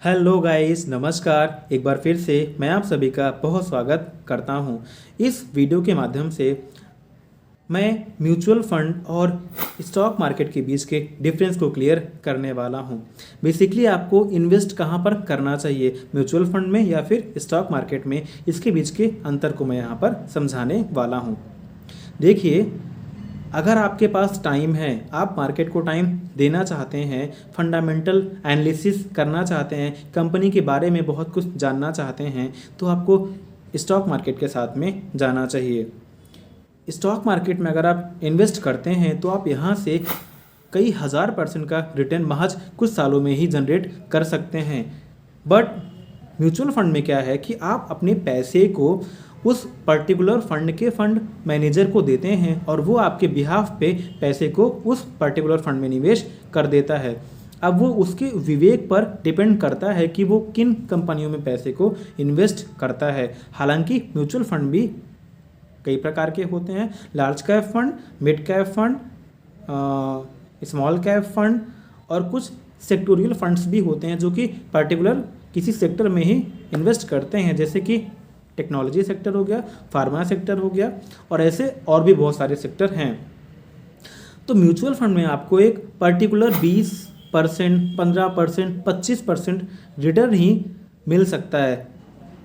Hello guys, नमस्कार। एक बार फिर से मैं आप सभी का बहुत स्वागत करता हूं। इस वीडियो के माध्यम से मैं म्यूचुअल फंड और स्टॉक मार्केट के बीच के डिफरेंस को क्लियर करने वाला हूं। बेसिकली आपको इन्वेस्ट कहां पर करना चाहिए, म्यूचुअल फंड में या फिर स्टॉक मार्केट में, इसके बीच के अंतर को मैं यहां पर समझाने वाला हूं। देखिए, अगर आपके पास टाइम है, आप मार्केट को टाइम देना चाहते हैं, फंडामेंटल एनालिसिस करना चाहते हैं, कंपनी के बारे में बहुत कुछ जानना चाहते हैं, तो आपको स्टॉक मार्केट के साथ में जाना चाहिए। स्टॉक मार्केट में अगर आप इन्वेस्ट करते हैं तो आप यहाँ से कई हज़ार % का रिटर्न महज कुछ सालों में ही जनरेट कर सकते हैं। बट म्यूचुअल फंड में क्या है कि आप अपने पैसे को उस पर्टिकुलर फंड के फंड मैनेजर को देते हैं और वो आपके बिहाफ पे पैसे को उस पर्टिकुलर फंड में निवेश कर देता है। अब वो उसके विवेक पर डिपेंड करता है कि वो किन कंपनियों में पैसे को इन्वेस्ट करता है। हालांकि म्यूचुअल फंड भी कई प्रकार के होते हैं, large cap fund, mid cap fund, small cap fund और कुछ सेक्टोरियल फंड्स भी होते हैं जो कि पर्टिकुलर किसी सेक्टर में ही इन्वेस्ट करते हैं, जैसे कि टेक्नोलॉजी सेक्टर हो गया, फार्मा सेक्टर हो गया और ऐसे और भी बहुत सारे सेक्टर हैं। तो म्यूचुअल फंड में आपको एक पर्टिकुलर 20%, 15%, 25% रिटर्न ही मिल सकता है।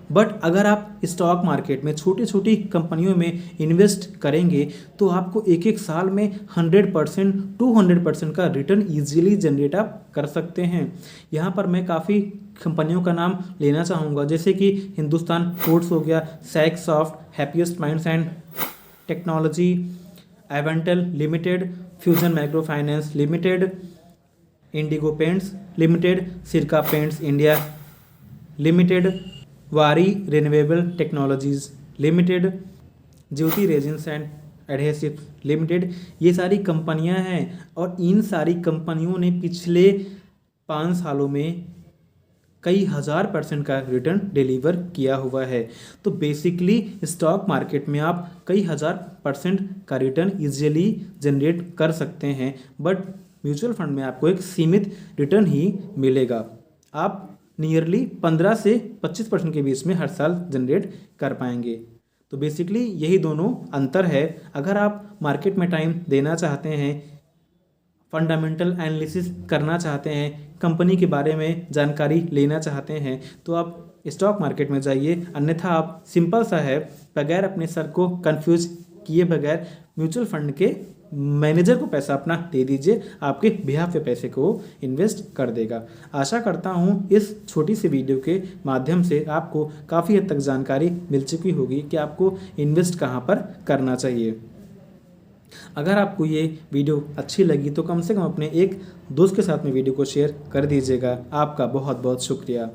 बट अगर आप स्टॉक मार्केट में छोटी छोटी कंपनियों में इन्वेस्ट करेंगे तो आपको एक एक साल में 100%, 200% का रिटर्न ईजिली जनरेट आप कर सकते हैं। यहाँ पर मैं काफ़ी कंपनियों का नाम लेना चाहूँगा, जैसे कि हिंदुस्तान फूड्स हो गया, Saksoft, Happiest Minds and technology, Avantel limited, Fusion Micro Finance limited, Indigo paints limited, Sirca paints India limited, Waaree renewable technologies limited, Jyoti resins and adhesive limited. ये सारी कंपनियां हैं और इन सारी कंपनियों ने पिछले 5 सालों में कई हज़ार % का रिटर्न डिलीवर किया हुआ है। तो बेसिकली स्टॉक मार्केट में आप कई हज़ार % का रिटर्न इजीली जनरेट कर सकते हैं, बट म्यूचुअल फंड में आपको एक सीमित रिटर्न ही मिलेगा। आप नियरली 15 से 25% के बीच में हर साल जनरेट कर पाएंगे। तो बेसिकली यही दोनों अंतर है। अगर आप मार्केट में टाइम देना चाहते हैं, फंडामेंटल एनालिसिस करना चाहते हैं, कंपनी के बारे में जानकारी लेना चाहते हैं, तो आप स्टॉक मार्केट में जाइए। अन्यथा आप सिंपल सा है, बगैर अपने सर को कंफ्यूज किए बगैर म्यूचुअल फंड के मैनेजर को पैसा अपना दे दीजिए, आपके बिहाफ पे पैसे को इन्वेस्ट कर देगा। आशा करता हूँ इस छोटी सी वीडियो के माध्यम से आपको काफ़ी हद तक जानकारी मिल चुकी होगी कि आपको इन्वेस्ट कहाँ पर करना चाहिए। अगर आपको ये वीडियो अच्छी लगी तो कम से कम अपने एक दोस्त के साथ में वीडियो को शेयर कर दीजिएगा। आपका बहुत बहुत शुक्रिया।